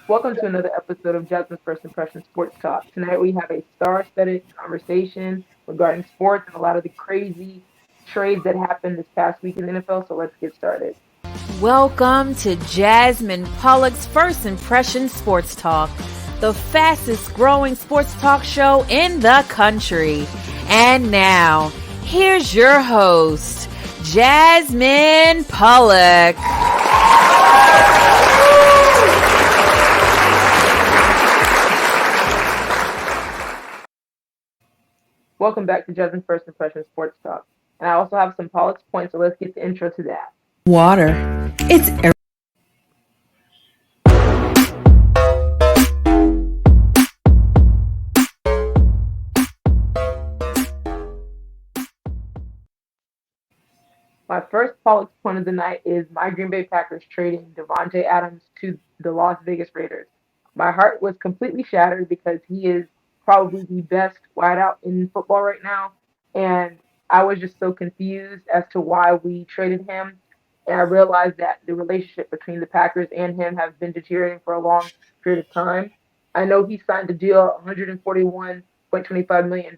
Welcome to another episode of Jasmine's First Impression Sports Talk. Tonight we have a star-studded conversation regarding sports and a lot of the crazy trades that happened this past week in the NFL. So let's get started. Welcome to Jasmine Pollock's First Impression Sports Talk, the fastest growing sports talk show in the country. And now, here's your host, Jasmine Pollock. Welcome back to Jasmine's First Impression Sports Talk. And I also have some Pollock's points, so let's get the intro to that. Water. It's My first Pollock's point of the night is my Green Bay Packers trading Devante Adams to the Las Vegas Raiders. My heart was completely shattered because he is probably the best wideout in football right now. And I was just so confused as to why we traded him. And I realized that the relationship between the Packers and him has been deteriorating for a long period of time. I know he signed a deal, $141.25 million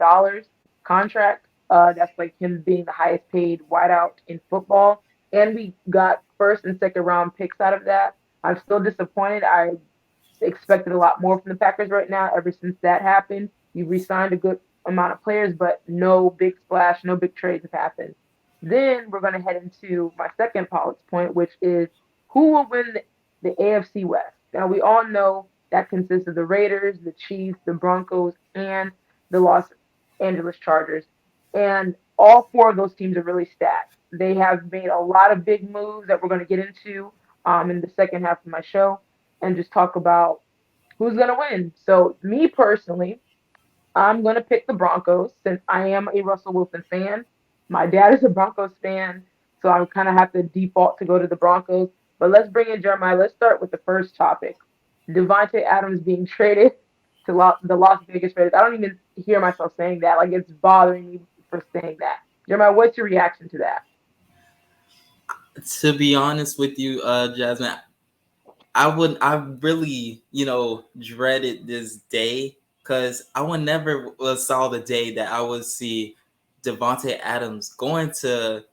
contract. That's like him being the highest paid wideout in football. And we got first and second round picks out of that. I'm still disappointed. I expected a lot more from the Packers right now ever since that happened. You re-signed a good amount of players, but no big splash, no big trades have happened. Then we're going to head into my second Pollock's point, which is who will win the AFC West. Now, we all know that consists of the Raiders, the Chiefs, the Broncos, and the Los Angeles Chargers. And all four of those teams are really stacked. They have made a lot of big moves that we're going to get into in the second half of my show and just talk about who's going to win. So, me personally, I'm going to pick the Broncos since I am a Russell Wilson fan. My dad is a Broncos fan, so I kind of have to default to go to the Broncos. But let's bring in Jeremiah. Let's start with the first topic. Devante Adams being traded to the Las Vegas Raiders. I don't even hear myself saying that. Like, it's bothering me for saying that. Jeremiah, what's your reaction to that? To be honest with you, Jasmine, I really, dreaded this day because I would never saw the day that I would see Devante Adams going to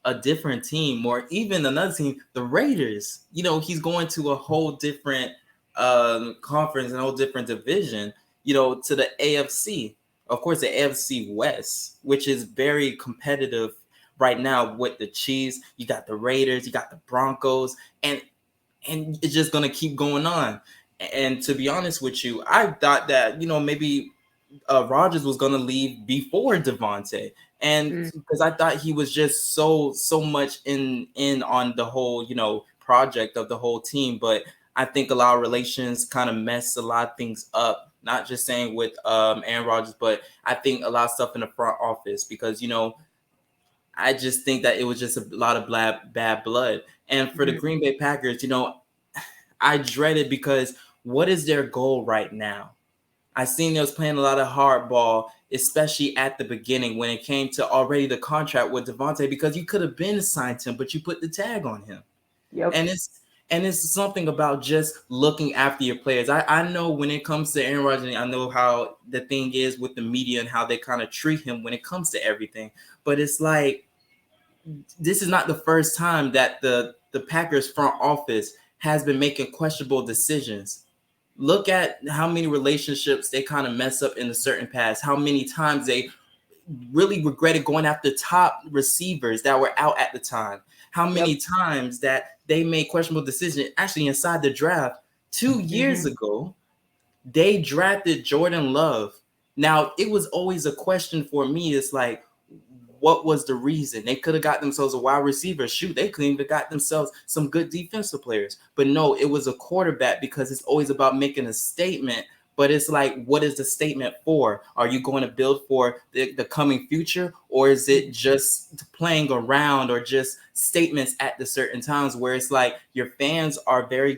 a different team or even another team, the Raiders. He's going to a whole different conference and a whole different division, to the AFC. Of course, the AFC West, which is very competitive right now with the Chiefs. You got the Raiders, you got the Broncos, and it's just going to keep going on. And to be honest with you, I thought that, maybe Rodgers was going to leave before Devante. And because I thought he was just so much in on the whole, project of the whole team. But I think a lot of relations kind of messed a lot of things up. Not just saying with Aaron Rodgers, but I think a lot of stuff in the front office because, I just think that it was just a lot of bad blood. And for the Green Bay Packers, I dread it because what is their goal right now? I seen they was playing a lot of hardball, especially at the beginning when it came to already the contract with Devante, because you could have been signed him, but you put the tag on him. Yep. And it's something about just looking after your players. I know when it comes to Aaron Rodgers, I know how the thing is with the media and how they kind of treat him when it comes to everything. But it's like, this is not the first time that the Packers front office has been making questionable decisions. Look at how many relationships they kind of mess up in the certain past, how many times they really regretted going after top receivers that were out at the time, how many times that they made questionable decisions. Actually, inside the draft 2 years ago, they drafted Jordan Love. Now, it was always a question for me. It's like, what was the reason? They could have got themselves a wide receiver. Shoot, they couldn't even got themselves some good defensive players. But no, it was a quarterback because it's always about making a statement. But it's like, what is the statement for? Are you going to build for the coming future? Or is it just playing around or just statements at the certain times where it's like your fans are very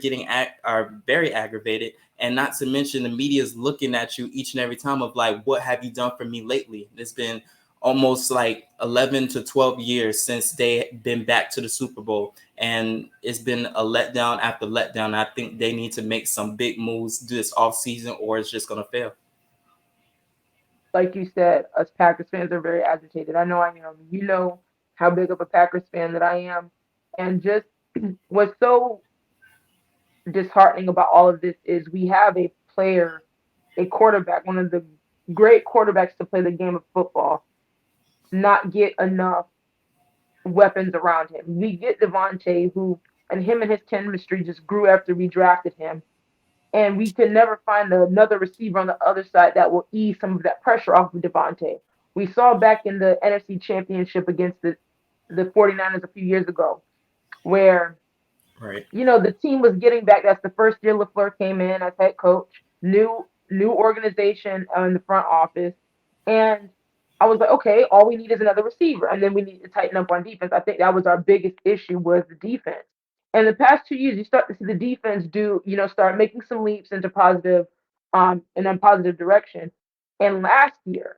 aggravated? And not to mention the media is looking at you each and every time of like, what have you done for me lately? It's been almost like 11 to 12 years since they been back to the Super Bowl, and it's been a letdown after letdown. I think they need to make some big moves this offseason, or it's just gonna fail. Like you said, us Packers fans are very agitated. I know I am. You know how big of a Packers fan that I am. And just what's so disheartening about all of this is we have a player, a quarterback, one of the great quarterbacks to play the game of football, not get enough weapons around him. We get Devante, who and him and his chemistry just grew after we drafted him. And we could never find another receiver on the other side that will ease some of that pressure off of Devante. We saw back in the NFC Championship against the 49ers a few years ago, where Right. the team was getting back. That's the first year LaFleur came in as head coach, new organization in the front office, and I was like, okay, all we need is another receiver, and then we need to tighten up on defense. I think that was our biggest issue was the defense. And the past 2 years, you start to see the defense start making some leaps into in a positive direction. And last year,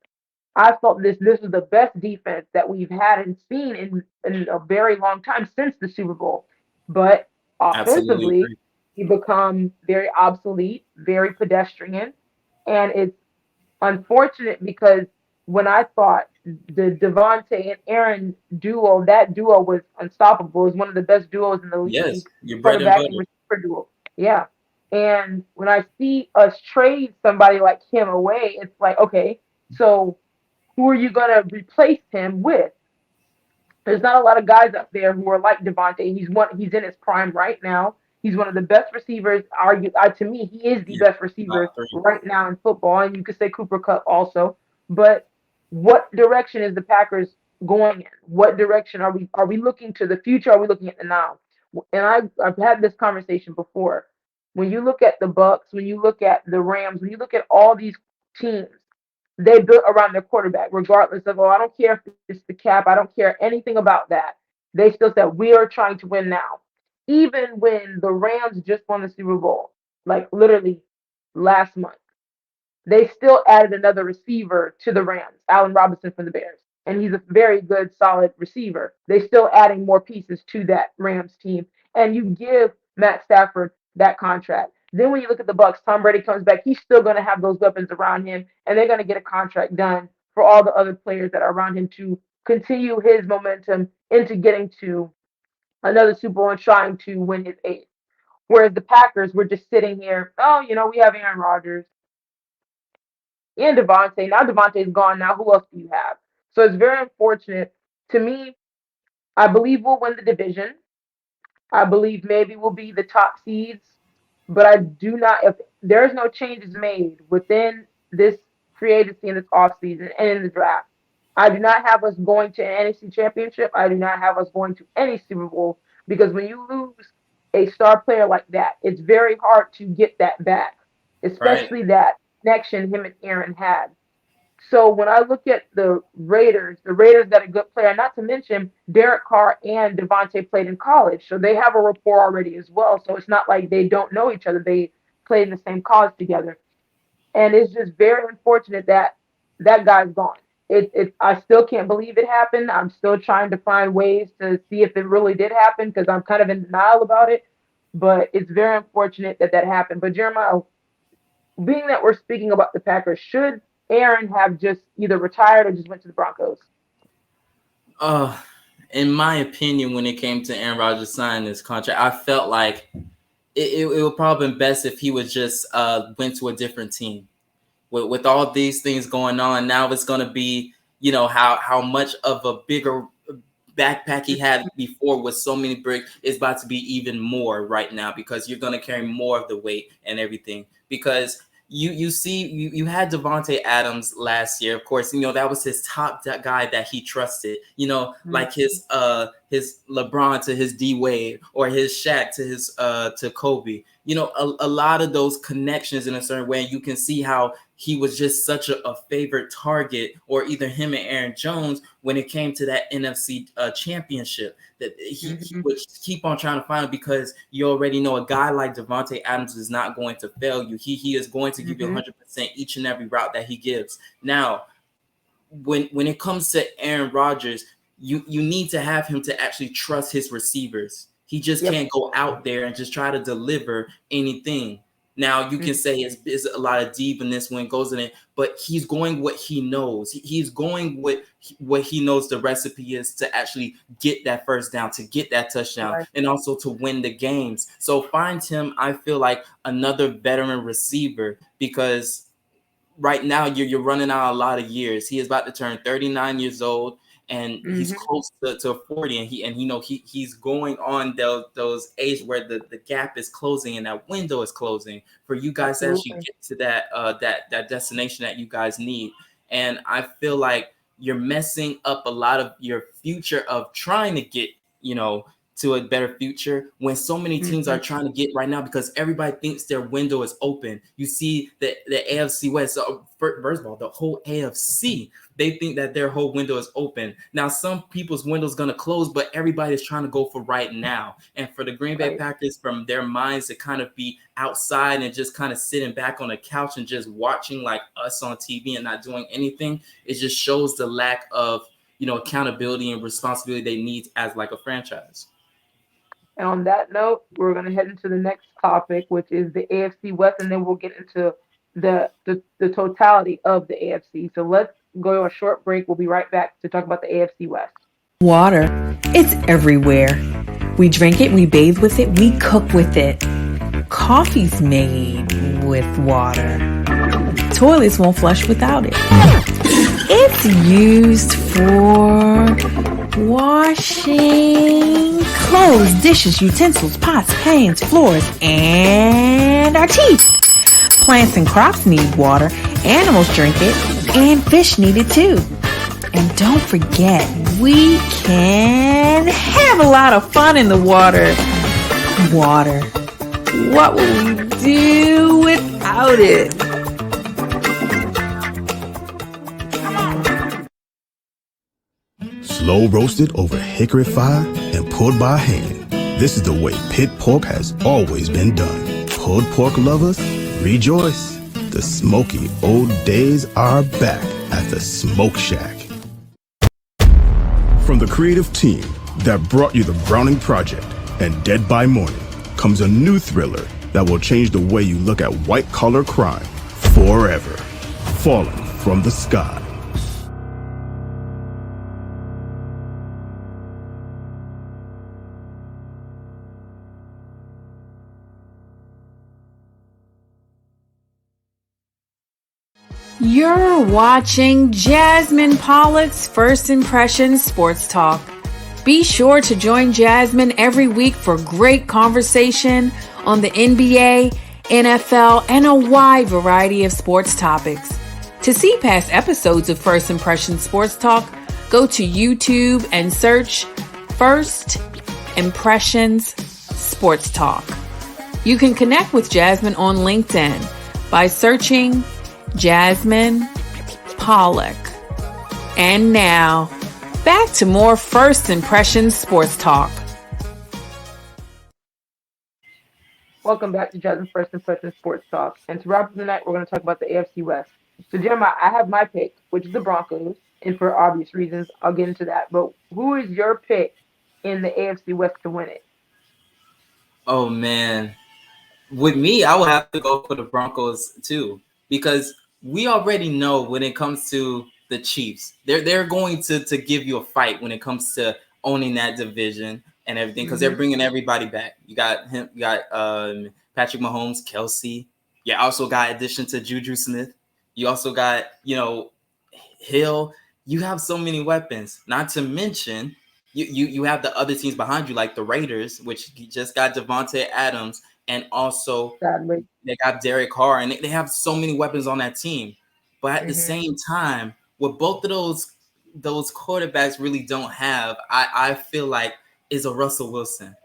I thought this was the best defense that we've had and seen in a very long time since the Super Bowl. But Absolutely offensively, agree. we become very obsolete, very pedestrian, and it's unfortunate because when I thought the Devante and Aaron duo, that duo was unstoppable. It was one of the best duos in the Yes, league, your bread and quarterback and butter. receiver duo. Yeah. And when I see us trade somebody like him away, it's like, okay, so who are you gonna replace him with? There's not a lot of guys up there who are like Devontae. He's in his prime right now. He's one of the best receivers. To me, he is the Yeah, best top receiver three. right now in football, and you could say Cooper Cup also. But what direction is the Packers going in? What direction are we looking to the future? Are we looking at the now? And I've had this conversation before. When you look at the Bucks, when you look at the Rams, when you look at all these teams, they built around their quarterback, regardless of, I don't care if it's the cap, I don't care anything about that. They still said, we are trying to win now. Even when the Rams just won the Super Bowl, like literally last month, they still added another receiver to the Rams, Allen Robinson from the Bears. And he's a very good, solid receiver. They still adding more pieces to that Rams team. And you give Matt Stafford that contract. Then when you look at the Bucks, Tom Brady comes back, he's still going to have those weapons around him, and they're going to get a contract done for all the other players that are around him to continue his momentum into getting to another Super Bowl and trying to win his eighth. Whereas the Packers were just sitting here, we have Aaron Rodgers and Devontae. Now Devontae's gone. Now who else do you have? So it's very unfortunate. To me, I believe we'll win the division. I believe maybe we'll be the top seeds, but I do not. If there's no changes made within this free agency in this offseason and in the draft, I do not have us going to an NFC championship. I do not have us going to any Super Bowl because when you lose a star player like that, it's very hard to get that back, Right. especially that connection him and Aaron had. So when I look at the Raiders got a good player, not to mention Derek Carr and Devontae played in college. So they have a rapport already as well. So it's not like they don't know each other. They played in the same college together. And it's just very unfortunate that that guy's gone. I still can't believe it happened. I'm still trying to find ways to see if it really did happen because I'm kind of in denial about it. But it's very unfortunate that that happened. But Jeremiah, being that we're speaking about the Packers, should Aaron have just either retired or just went to the Broncos? Uh, in my opinion, when it came to Aaron Rodgers signing this contract, I felt like it would probably been best if he was just went to a different team. With all these things going on, now it's going to be, how much of a bigger backpack he had before with so many bricks is about to be even more right now because you're going to carry more of the weight and everything. Because you had Devonte Adams last year, of course. That was his top guy that he trusted. Like his LeBron to his D Wade, or his Shaq to his to Kobe. A lot of those connections in a certain way. You can see how he was just such a favorite target, or either him and Aaron Jones, when it came to that NFC championship, that he Mm-hmm, would keep on trying to find it, because you already know a guy like Devonte Adams is not going to fail you. He is going to give you mm-hmm, 100% each and every route that he gives. Now, when it comes to Aaron Rodgers, you need to have him to actually trust his receivers. He just Yep. can't go out there and just try to deliver anything. Now you can Mhm. say it's a lot of deepness when it goes in it, but he's going what he knows. He's going what he knows the recipe is to actually get that first down, to get that touchdown, Right. and also to win the games. So find him, I feel like, another veteran receiver, because right now you're running out a lot of years. He is about to turn 39 years old, and he's Mhm. close to 40, and he's going on those age where the gap is closing and that window is closing for you guys to actually Absolutely. get to that destination that you guys need. And I feel like you're messing up a lot of your future of trying to get, to a better future when so many teams are Mhm. trying to get right now, because everybody thinks their window is open. You see the AFC West. So first of all, the whole AFC, they think that their whole window is open. Now, some people's window is going to close, but everybody's trying to go for right now. And for the Green Bay Right. Packers, from their minds to kind of be outside and just kind of sitting back on the couch and just watching like us on TV and not doing anything, it just shows the lack of accountability and responsibility they need as like a franchise. And on that note, we're going to head into the next topic, which is the AFC West, and then we'll get into the totality of the AFC. So let's go to a short break. We'll be right back to talk about the AFC West. Water. It's everywhere. We drink it, we bathe with it, we cook with it. Coffee's made with water. Toilets won't flush without it. It's used for washing clothes, dishes, utensils, pots, pans, floors, and our teeth. Plants and crops need water, animals drink it, and fish need it too. And don't forget, we can have a lot of fun in the water. Water. What will we do without it? Slow roasted over hickory fire and pulled by hand. This is the way pit pork has always been done. Pulled pork lovers, rejoice. The smoky old days are back at the Smoke Shack. From the creative team that brought you the Browning Project and Dead by Morning comes a new thriller that will change the way you look at white-collar crime forever. Falling from the Sky. You're watching Jasmine Pollock's First Impressions Sports Talk. Be sure to join Jasmine every week for great conversation on the NBA, NFL, and a wide variety of sports topics. To see past episodes of First Impressions Sports Talk, go to YouTube and search First Impressions Sports Talk. You can connect with Jasmine on LinkedIn by searching Jasmine Pollock. And now, back to more First Impressions Sports Talk. Welcome back to Jasmine First Impression Sports Talk. And to wrap up the night, we're going to talk about the AFC West. So, Jeremiah, I have my pick, which is the Broncos, and for obvious reasons, I'll get into that. But who is your pick in the AFC West to win it? Oh man, with me, I would have to go for the Broncos too, because we already know when it comes to the Chiefs, they're going to give you a fight when it comes to owning that division and everything, because they're Mm-hmm. bringing everybody back. You got him, you got Patrick Mahomes, Kelsey. You also got addition to Juju Smith. You also got Hill. You have so many weapons. Not to mention you have the other teams behind you, like the Raiders, which just got Devante Adams, and also Sadly. they got Derek Carr, and they have so many weapons on that team. But at the Mm-hmm. same time, what both of those quarterbacks really don't have, I feel like, is a Russell Wilson.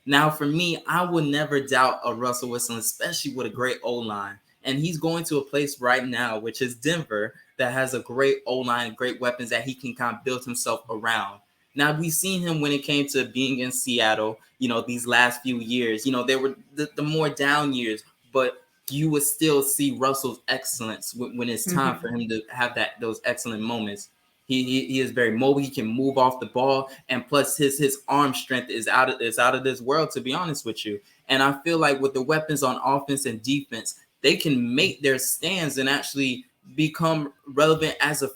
Now, for me, I would never doubt a Russell Wilson, especially with a great O line. And he's going to a place right now, which is Denver, that has a great O line, great weapons that he can kind of build himself around. Now, we've seen him when it came to being in Seattle, these last few years. They were the more down years, but you would still see Russell's excellence when it's time Mm-hmm. for him to have those excellent moments. He is very mobile. He can move off the ball, and plus his arm strength is out of this world. To be honest with you, and I feel like with the weapons on offense and defense, they can make their stands and actually become relevant as a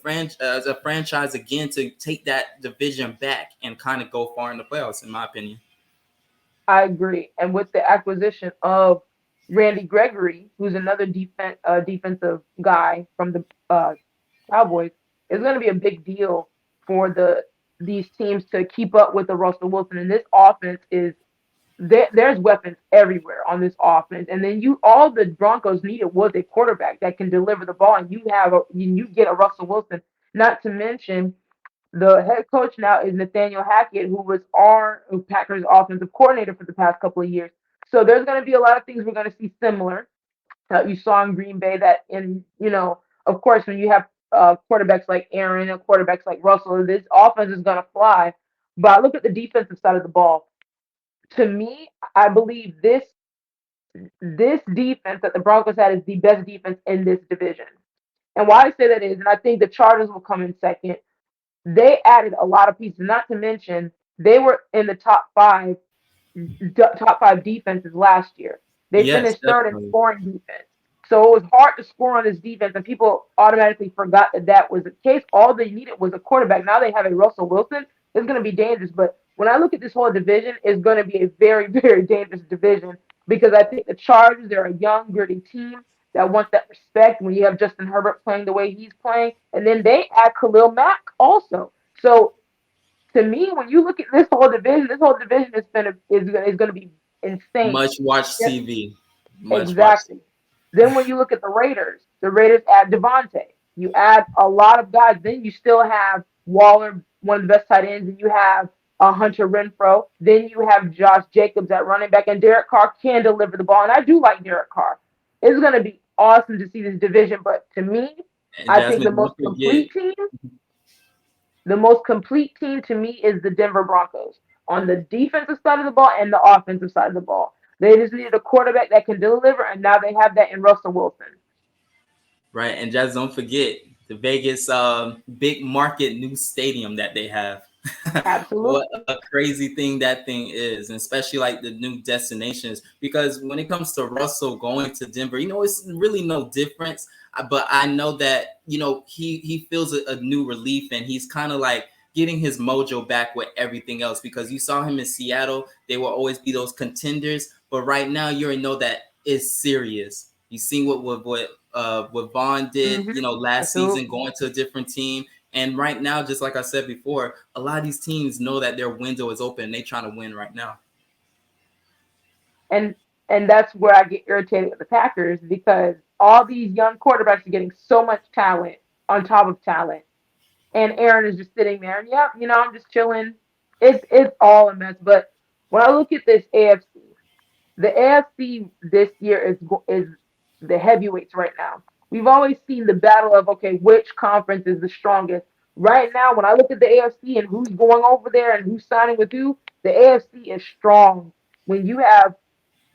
franchise again to take that division back and kind of go far in the playoffs. In my opinion. I agree. And with the acquisition of Randy Gregory, who's another defensive guy from the Cowboys, it's going to be a big deal for these teams to keep up with the Russell Wilson. And this offense is there's weapons everywhere on this offense. And then all the Broncos needed was a quarterback that can deliver the ball, and you get a Russell Wilson. Not to mention the head coach now is Nathaniel Hackett, who was our Packers offensive coordinator for the past couple of years. So there's going to be a lot of things we're going to see similar. You saw in Green Bay that of course, when you have quarterbacks like Aaron and quarterbacks like Russell, this offense is going to fly. But I look at the defensive side of the ball. To me, I believe this defense that the Broncos had is the best defense in this division. And why I say that is, and I think the Chargers will come in second. They added a lot of pieces. Not to mention they were in the top five defenses last year. They Yes, finished third in definitely. scoring defense. So it was hard to score on this defense, and people automatically forgot that was the case. All they needed was a quarterback. Now they have a Russell Wilson. It's going to be dangerous. But when I look at this whole division, it's going to be a very, very dangerous division because I think the Chargers, they're a young, gritty team that wants that respect when you have Justin Herbert playing the way he's playing. And then they add Khalil Mack also. So to me, when you look at this whole division is going to be insane. Much watch Yeah, TV. Much watch. exactly. Then when you look at the Raiders add Devante. You add a lot of guys. Then you still have Waller, one of the best tight ends, and you have Hunter Renfro. Then you have Josh Jacobs at running back, and Derek Carr can deliver the ball. And I do like Derek Carr. It's going to be awesome to see this division. But to me, And I think Jasmine, don't forget. the most complete team to me is the Denver Broncos on the defensive side of the ball and the offensive side of the ball. They just needed a quarterback that can deliver, and now they have that in Russell Wilson. Right, and just don't forget the Vegas big market new stadium that they have. What Absolutely. a crazy thing that thing is, and especially like the new destinations. Because when it comes to Russell going to Denver, it's really no difference. But I know that he feels a new relief, and he's kind of like getting his mojo back with everything else. Because you saw him in Seattle, they will always be those contenders. But right now, you already know that it's serious. You seen what Vaughn did, Hmm. last season, Absolutely. going to a different team. And right now, just like I said before, a lot of these teams know that their window is open and they trying to win right now. And and that's where I get irritated with the Packers because all these young quarterbacks are getting so much talent on top of talent, and Aaron is just sitting there and yep, I'm just chilling. It's all a mess. But when I look at this AFC, the AFC this year is the heavyweights right now. We've always seen the battle of okay, which conference is the strongest. Right now, when I look at the AFC and who's going over there and who's signing with who, the AFC is strong. When you have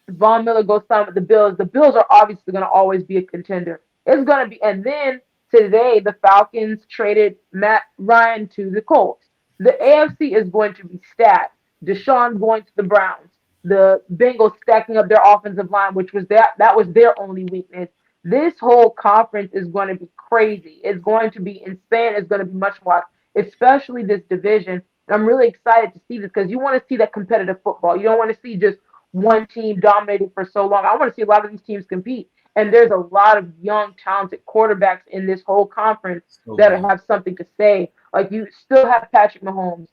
Von Miller goes sign with the Bills are obviously going to always be a contender. It's going to be, and then today the Falcons traded Matt Ryan to the Colts. The AFC is going to be stacked. Deshaun going to the Browns. The Bengals stacking up their offensive line, which was that was their only weakness. This whole conference is going to be crazy. It's going to be insane. It's going to be much more, especially this division. And I'm really excited to see this because you want to see that competitive football. You don't want to see just one team dominating for so long. I want to see a lot of these teams compete. And there's a lot of young, talented quarterbacks in this whole conference So that good. have something to say. Like you still have Patrick Mahomes.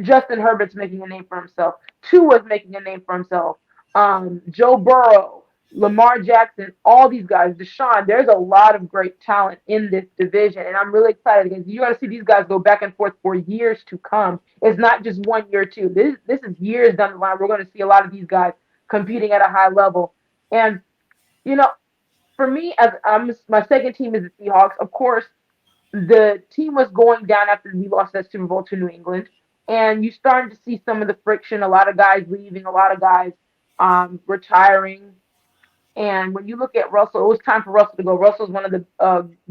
Justin Herbert's making a name for himself. Tua's making a name for himself. Joe Burrow, Lamar Jackson, all these guys, Deshaun. There's a lot of great talent in this division, and I'm really excited because you're going to see these guys go back and forth for years to come. It's not just 1 year, two. This is years down the line. We're going to see a lot of these guys competing at a high level, and you know, for me, as my second team is the Seahawks. Of course, the team was going down after we lost that Super Bowl to New England, and you started to see some of the friction. A lot of guys leaving, a lot of guys retiring. And when you look at Russell, it was time for Russell to go. Russell's one of the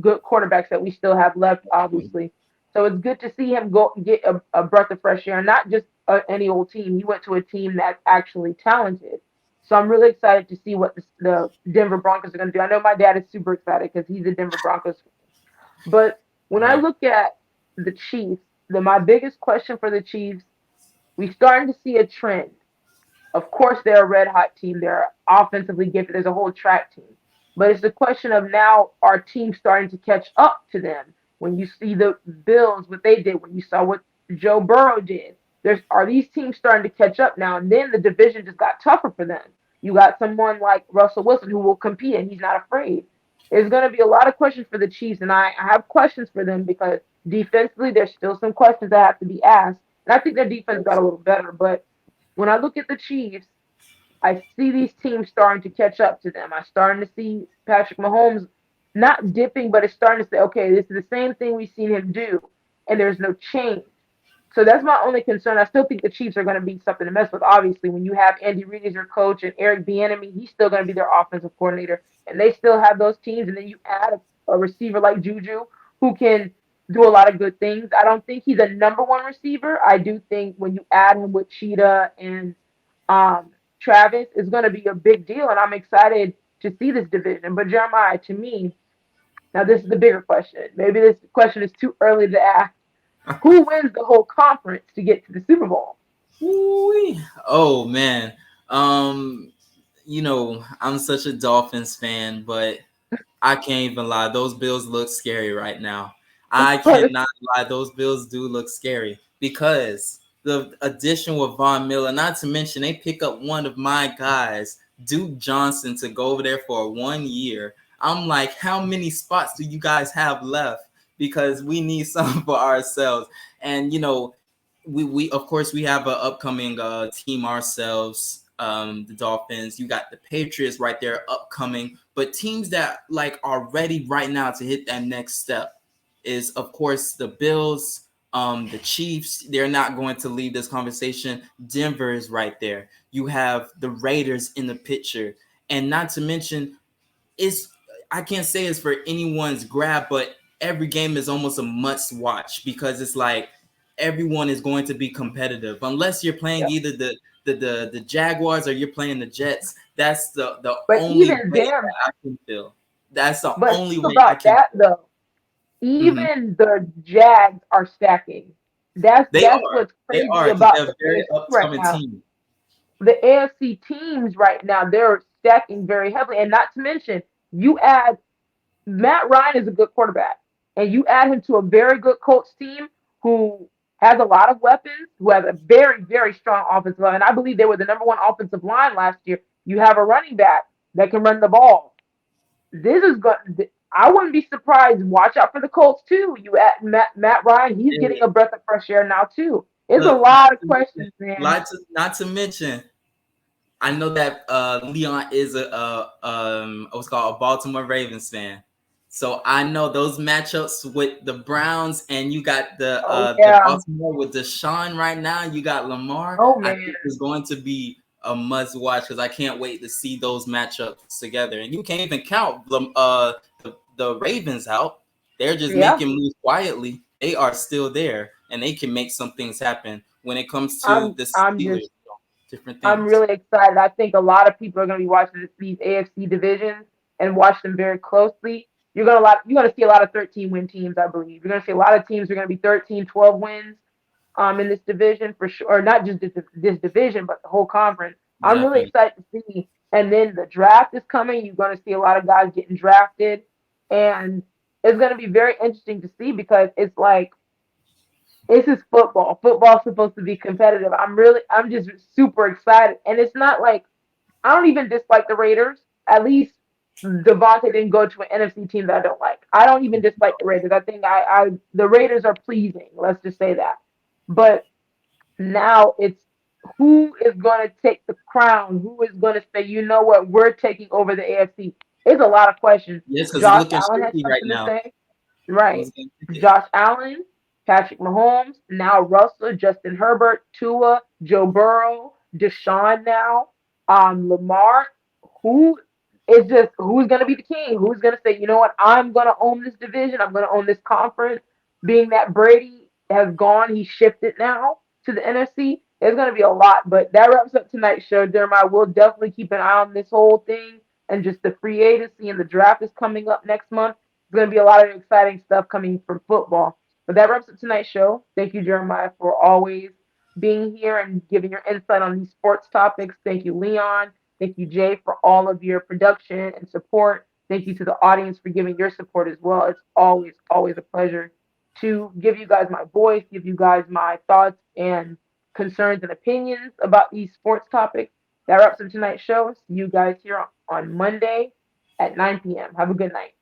good quarterbacks that we still have left, obviously. So it's good to see him go get a breath of fresh air, not just any old team. He went to a team that's actually talented. So I'm really excited to see what the Denver Broncos are going to do. I know my dad is super excited because he's a Denver Broncos fan. But when I Right. look at the Chiefs, my biggest question for the Chiefs, we're starting to see a trend. Of course, they're a red hot team. They're offensively gifted. There's a whole track team. But it's the question of now our team starting to catch up to them. When you see the Bills, what they did, when you saw what Joe Burrow did, are these teams starting to catch up now? And then the division just got tougher for them. You got someone like Russell Wilson who will compete and he's not afraid. There's going to be a lot of questions for the Chiefs, and I have questions for them because defensively there's still some questions that have to be asked. And I think their defense got a little better, but when I look at the Chiefs, I see these teams starting to catch up to them. I'm starting to see Patrick Mahomes not dipping, but it's starting to say, okay, this is the same thing we've seen him do, and there's no change. So that's my only concern. I still think the Chiefs are going to be something to mess with. Obviously, when you have Andy Reid as your coach and Eric Bieniemy, he's still going to be their offensive coordinator, and they still have those teams. And then you add a receiver like Juju who can do a lot of good things. I don't think he's a number one receiver. I do think when you add him with Cheetah and Travis, it's going to be a big deal, and I'm excited to see this division. But Jeremiah, to me, now this is the bigger question. Maybe this question is too early to ask. Who wins the whole conference to get to the Super Bowl? Ooh-wee. Oh man. Um, I'm such a Dolphins fan, but I can't even lie. Those Bills look scary right now. I cannot lie. Those Bills do look scary because the addition with Von Miller, not to mention they pick up one of my guys, Duke Johnson, to go over there for 1 year. I'm like, how many spots do you guys have left? Because we need some for ourselves. And we of course we have an upcoming team ourselves, the Dolphins. You got the Patriots right there upcoming, but teams that like are ready right now to hit that next step is of course the Bills, the Chiefs. They're not going to leave this conversation. Denver is right there. You have the Raiders in the picture, and not to mention it's I can't say it's for anyone's grab, but every game is almost a must watch because it's like everyone is going to be competitive unless you're playing Yeah. either the Jaguars or you're playing the Jets. That's the But only even way them, that I can feel. That's the but only think way I about can that feel. though. Mhm. Even the Jags are stacking. They That's are. what's They crazy are because about they're a the very AFC right upcoming now. team. The AFC teams right now, they're stacking very heavily. And not to mention, you add Matt Ryan is a good quarterback, and you add him to a very good Colts team who has a lot of weapons, who has a very, very strong offensive line. And I believe they were the number one offensive line last year. You have a running back that can run the ball. This is good. I wouldn't be surprised. Watch out for the Colts too. You add Matt Ryan, he's getting They, a breath of fresh air now too. It's a look, lot of questions, man. not to mention, I know that Leon is a what's called a Baltimore Ravens fan. So I know those matchups with the Browns, and you got Oh the yeah. Baltimore with Deshaun right now. You got Lamar. Oh I man. think it's going to be a must watch because I can't wait to see those matchups together. And you can't even count the Ravens out. They're just Yeah. making moves quietly. They are still there, and they can make some things happen when it comes to I'm the I'm Steelers. just Different I'm things. really excited. I think a lot of people are going to be watching these AFC divisions and watch them very closely. You're going to see a lot of 13 win teams, I believe. You're going to see a lot of teams are going to be 13, 12 wins in this division for sure. Or not just this division, but the whole conference. I'm really Definitely. excited to see. And then the draft is coming. You're going to see a lot of guys getting drafted, and it's going to be very interesting to see because it's like this is football. Football's supposed to be competitive. I'm just super excited. And it's not like I don't even dislike the Raiders. At least Devante didn't go to an NFC team that I don't like. I don't even dislike the Raiders. I think the Raiders are pleasing. Let's just say that. But now it's who is going to take the crown? Who is going to say, you know what, we're taking over the AFC? It's a lot of questions. Yes, because it's Josh looking Allen has shaky right something to now. say. Right. Who's gonna pick it? Josh Allen, Patrick Mahomes, now Russell, Justin Herbert, Tua, Joe Burrow, Deshaun now, Lamar. Who is just who's gonna be the king? Who's gonna say, you know what, I'm gonna own this division, I'm gonna own this conference. being that Brady has gone, he shifted now to the NFC. It's going to be a lot, but that wraps up tonight's show, Jeremiah. We'll definitely keep an eye on this whole thing and just the free agency and the draft is coming up next month. There's going to be a lot of exciting stuff coming from football. But that wraps up tonight's show. Thank you, Jeremiah, for always being here and giving your insight on these sports topics. Thank you, Leon. Thank you, Jay, for all of your production and support. Thank you to the audience for giving your support as well. It's always, always a pleasure to give you guys my voice, give you guys my thoughts and concerns and opinions about these sports topics. That wraps up tonight's show. See you guys here on Monday at 9 p.m. Have a good night.